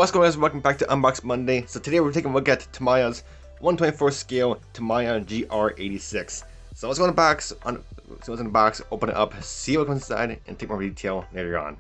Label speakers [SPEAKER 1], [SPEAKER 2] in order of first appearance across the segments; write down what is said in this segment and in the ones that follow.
[SPEAKER 1] What's going on, guys? Welcome back to Unbox Monday. So today we're taking a look at Tamiya's 1/24 scale Tamiya gr86. So let's go in the box, open it up, see what comes inside, and take more detail later on.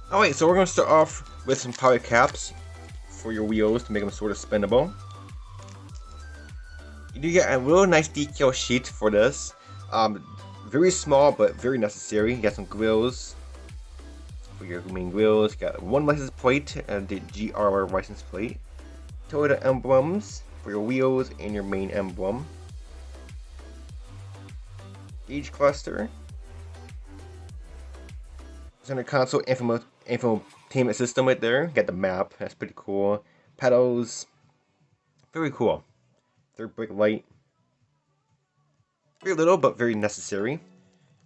[SPEAKER 1] Alright, so we're going to start off with some poly caps for your wheels to make them sort of spinable. You do get a real nice decal sheet for this. Very small but very necessary. You got some grills for your main grills. You got one license plate and the GR license plate. Toyota emblems for your wheels and your main emblem. Gauge cluster. Center console infotainment system right there. Got the map, that's pretty cool. Pedals, very cool. Third brake light, very little but very necessary.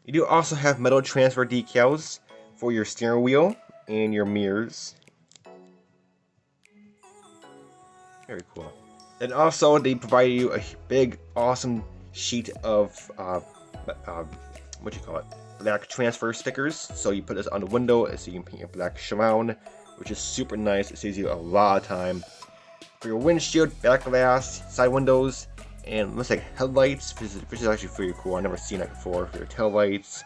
[SPEAKER 1] You do also have metal transfer decals for your steering wheel and your mirrors. Very cool. And also they provide you a big, awesome sheet of what you call it? Black transfer stickers. So you put this on the window so you can paint your black surround, which is super nice. It saves you a lot of time. For your windshield, back glass, side windows, and looks like headlights, which is actually pretty cool. I've never seen that before. For your tail lights,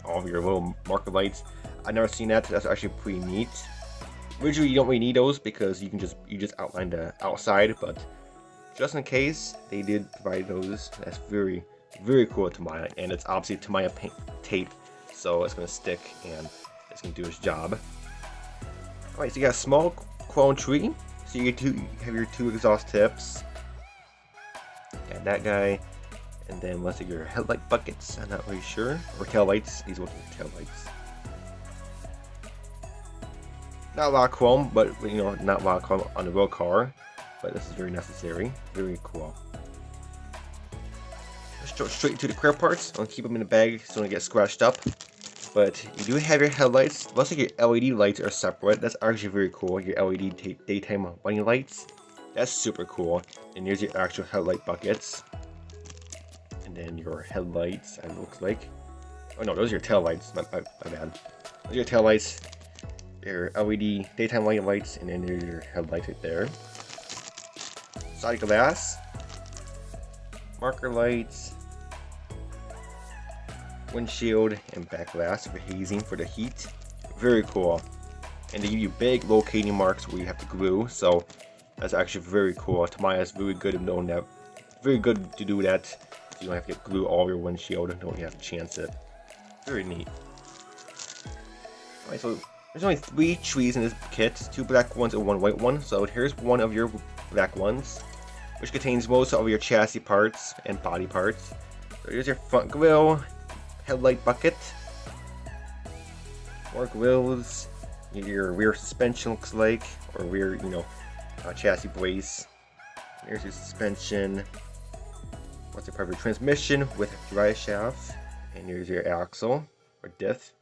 [SPEAKER 1] all of your little marker lights, I've never seen that. That's actually pretty neat. Originally, you don't really need those because you just outline the outside, but just in case, they did provide those. That's very cool to Tamiya, and it's obviously Tamiya paint tape, so it's gonna stick and it's gonna do its job. Alright, so you got a small clone tree, so you have your two exhaust tips. Got that guy, and then let's see your headlight buckets. I'm not really sure, or tail lights. These ones are tail lights. Not a lot of chrome, but you know, not a lot of chrome on the real car, but this is very necessary. Very cool. Straight to the clear parts. I'll keep them in the bag so they don't get scratched up. But you do have your headlights. Looks like your LED lights are separate. That's actually very cool. Your LED daytime running lights. That's super cool. And here's your actual headlight buckets. And then your headlights, it looks like. Oh no, those are your tail lights. My bad. Those are your tail lights. Your LED daytime running lights, and then there's your headlights right there. Side glass. Marker lights. Windshield and back glass for hazing for the heat. Very cool. And they give you big locating marks where you have to glue, so that's actually very cool. Tamiya is very good at knowing that. Very good to do that. So you don't have to get glue all over your windshield and don't have to chance it. Very neat. Alright, so there's only 3 trees in this kit, 2 black ones and 1 white one. So here's one of your black ones, which contains most of your chassis parts and body parts. So here's your front grille, headlight bucket, more grills, your rear suspension looks like, or rear, chassis brace. There's your suspension, What's the part of your transmission with drive shaft, and here's your axle or diff,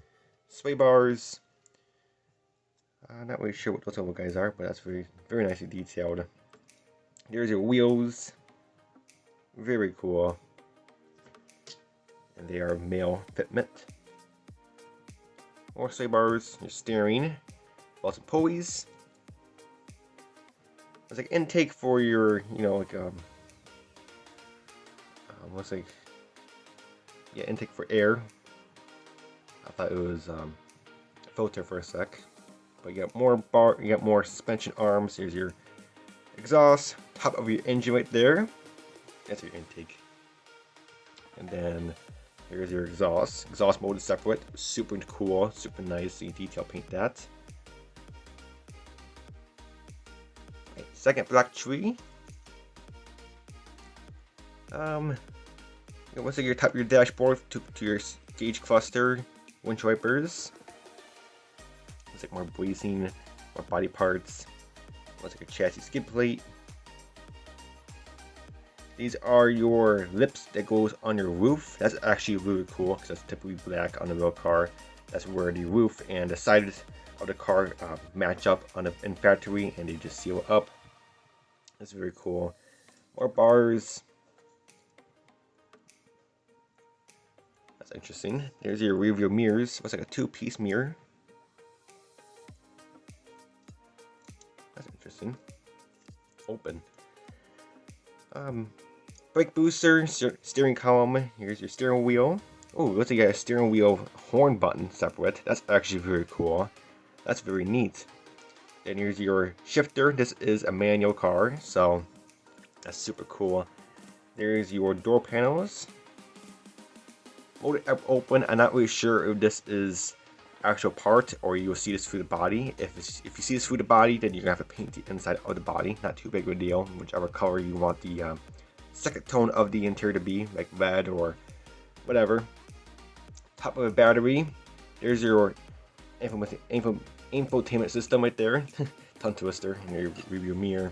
[SPEAKER 1] sway bars. Not really sure what those little guys are, but that's very nicely detailed. Here's your wheels, very cool, and they are male fitment. More sway bars, your steering, lots of pulleys. It's like intake for your, intake for air. I thought it was filter for a sec, but you got more suspension arms. Here's your exhaust, top of your engine right there. That's your intake, and then here's your exhaust. Exhaust mode is separate. Super cool, super nice. You detail paint that. Right, second black tree. Once again, top of your dashboard to your gauge cluster, windshield wipers. Looks like more bracing, more body parts. Looks like a chassis skid plate. These are your lips that goes on your roof. That's actually really cool because that's typically black on the real car. That's where the roof and the sides of the car match up in factory, and they just seal up. That's very cool. More bars. That's interesting. There's your rear view mirrors. Looks like a two-piece mirror. That's interesting. Open. Brake booster, steering column. Here's your steering wheel. Oh, looks like you got a steering wheel horn button separate. That's actually very cool. That's very neat. Then here's your shifter. This is a manual car, so that's super cool. There's your door panels. Motor open. I'm not really sure if this is actual part or you'll see this through the body. If you see this through the body, then you're gonna have to paint the inside of the body. Not too big of a deal. Whichever color you want the second tone of the interior to be, like red or whatever. Top of a battery. There's your infotainment system right there. Tongue twister. And your rear mirror.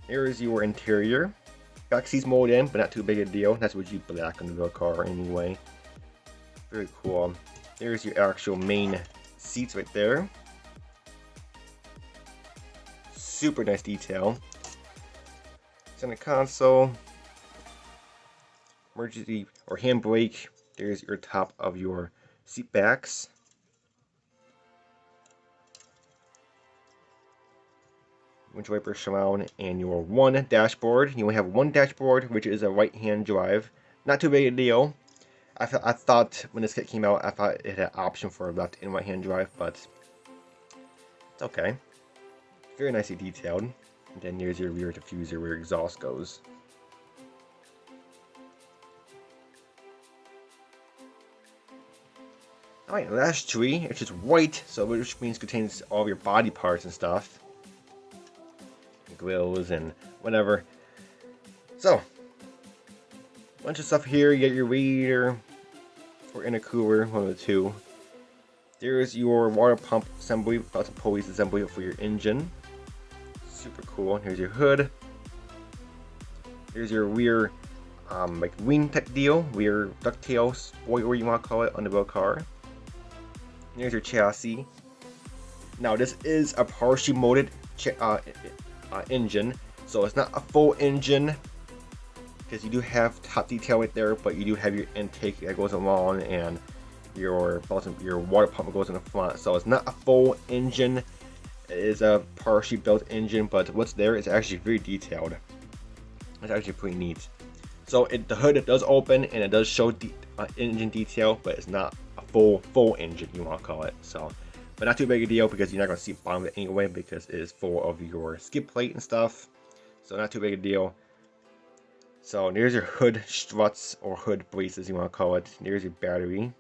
[SPEAKER 1] Here's your interior. Back seats molded in, but not too big a deal. That's what you black on the real car anyway. Very cool. There's your actual main seats right there. Super nice detail. Center console. Emergency or handbrake. There's your top of your seat backs. Windshield wiper surround, and your one dashboard. You only have one dashboard, which is a right-hand drive. Not too big a deal. I thought when this kit came out, I thought it had an option for a left and right-hand drive, but it's okay. Very nicely detailed. And then here's your rear diffuser where your exhaust goes. Alright, last tree, which is white, so which means contains all of your body parts and stuff. Grills and whatever. So, bunch of stuff here. You get your radiator or intercooler, one of the two. There's your water pump assembly, lots of pulleys assembly for your engine. Super cool. Here's your hood. Here's your rear, like wing type deal, rear ducktail, spoiler you want to call it, on the real car. Here's your chassis. Now this is a partially molded engine, so it's not a full engine because you do have top detail right there, but you do have your intake that goes along and your water pump goes in the front, so it's not a full engine. It is a partially built engine, but what's there is actually very detailed. It's actually pretty neat. So the hood does open and it does show engine detail, but it's not a full engine you want to call it. So, but not too big a deal because you're not going to see the bottom of it anyway because it is full of your skid plate and stuff. So not too big a deal. So there's your hood struts or hood braces you want to call it. There's your battery,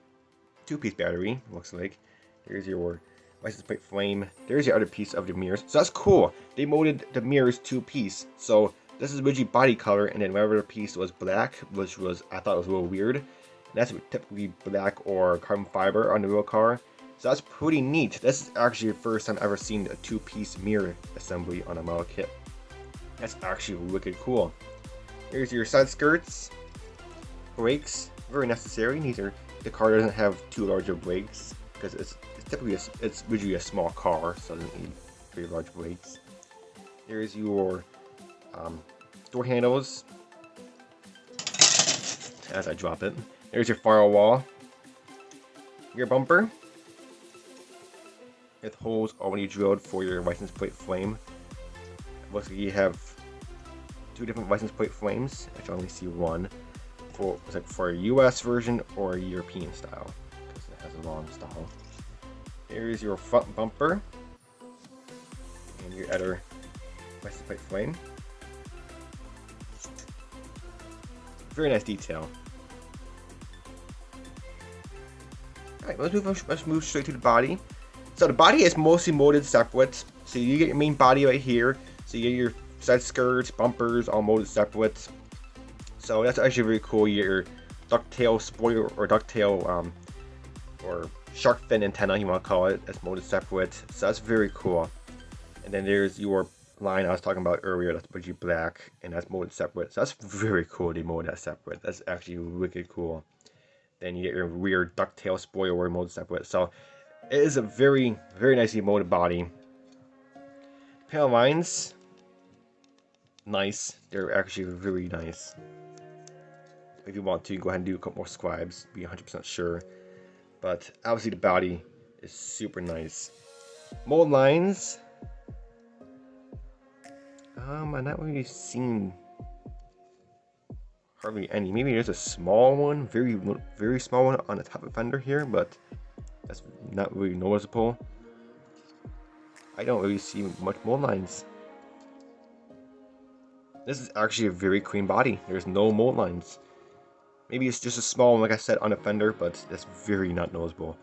[SPEAKER 1] two-piece battery looks like. Here's your license plate frame. There's your other piece of the mirrors. So that's cool. They molded the mirrors two-piece. So this is originally body color, and then whatever piece was black, which was I thought was a little weird. And that's typically black or carbon fiber on the real car. So that's pretty neat. This is actually the first time I've ever seen a two-piece mirror assembly on a model kit. That's actually wicked cool. Here's your side skirts. Brakes, very necessary. The car doesn't have too large of brakes because it's typically it's usually a small car, so it doesn't need very large brakes. There's your door handles. As I drop it, there's your firewall. Your bumper with holes already drilled for your license plate frame. Looks like you have 2 different license plate frames. I can only see one for a US version or a European style because it has a long style. Here's your front bumper and your other license plate frame. Very nice detail. Alright, let's move straight to the body. So the body is mostly molded separate. So you get your main body right here. So you get your side skirts, bumpers, all molded separate. So that's actually really cool. You get your ducktail spoiler or ducktail or shark fin antenna, you want to call it. That's molded separate. So that's very cool. And then there's your line I was talking about earlier. That's budgie black, and that's molded separate. So that's very cool. They molded that separate. That's actually wicked cool. Then you get your rear ducktail spoiler molded separate. So it is a very, very nicely molded body. Panel lines, nice. They're actually really nice. If you want to, go ahead and do a couple more scribes. Be 100% sure. But obviously the body is super nice. Mold lines. I'm not really seeing hardly any. Maybe there's a small one, very small one on the top of fender here, but that's not really noticeable. I don't really see much mold lines. This is actually a very clean body. There's no mold lines. Maybe it's just a small one, like I said, on the fender, but that's very not noticeable.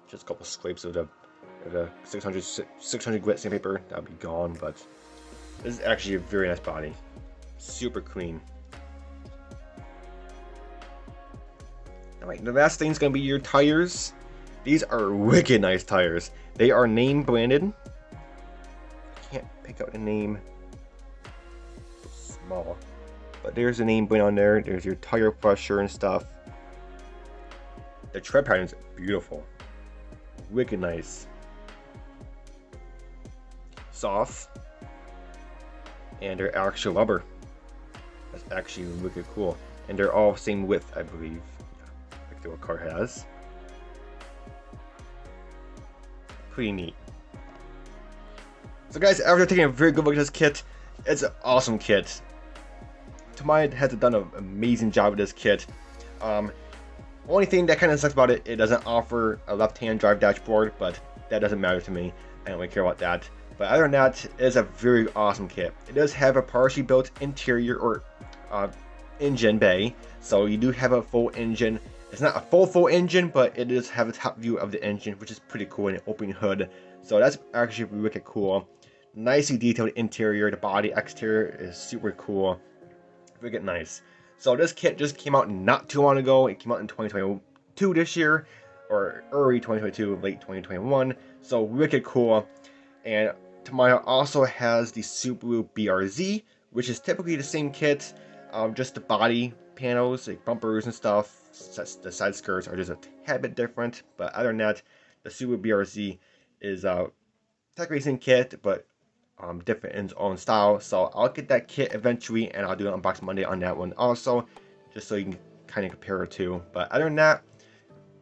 [SPEAKER 1] Just a couple scrapes of the 600 grit sandpaper, that'll be gone, but this is actually a very nice body. Super clean. Alright, the last thing is going to be your tires. These are wicked nice tires. They are name branded. I can't pick out the name. It's small. But there's the name brand on there. There's your tire pressure and stuff. The tread pattern is beautiful. Wicked nice. Soft. And they're actual rubber. That's actually wicked cool. And they're all same width, I believe. Like the car has. Pretty neat. So guys, after taking a very good look at this kit, it's an awesome kit. Tamiya has done an amazing job with this kit. Only thing that kind of sucks about it, it doesn't offer a left-hand drive dashboard, but that doesn't matter to me. I don't really care about that. But other than that, it is a very awesome kit. It does have a partially built interior or engine bay, so you do have a full engine. It's not a full engine, but it does have a top view of the engine, which is pretty cool, and an open hood. So that's actually wicked cool. Nicely detailed interior. The body exterior is super cool. Wicked nice. So this kit just came out not too long ago. It came out in 2022 this year, or early 2022, late 2021. So wicked cool. And Tamiya also has the Subaru BRZ, which is typically the same kit, just the body panels, like bumpers and stuff. The side skirts are just a tad bit different, but other than that, the Subaru BRZ is technically the same kit, but different in its own style. So I'll get that kit eventually, and I'll do an unboxing Monday on that one also, just so you can kind of compare it to. But other than that,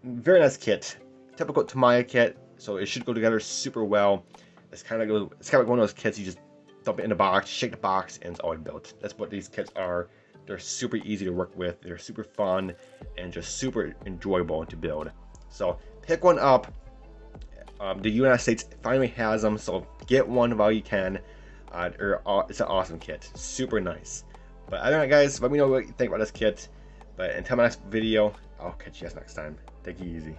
[SPEAKER 1] very nice kit, typical Tamiya kit. So it should go together super well. It's kind of like one of those kits you just dump it in the box, shake the box, and it's already built. That's what these kits are. They're super easy to work with. They're super fun and just super enjoyable to build. So pick one up. The United States finally has them, so get one while you can. It's an awesome kit. Super nice. But other than that, guys, let me know what you think about this kit. But until my next video, I'll catch you guys next time. Take it easy.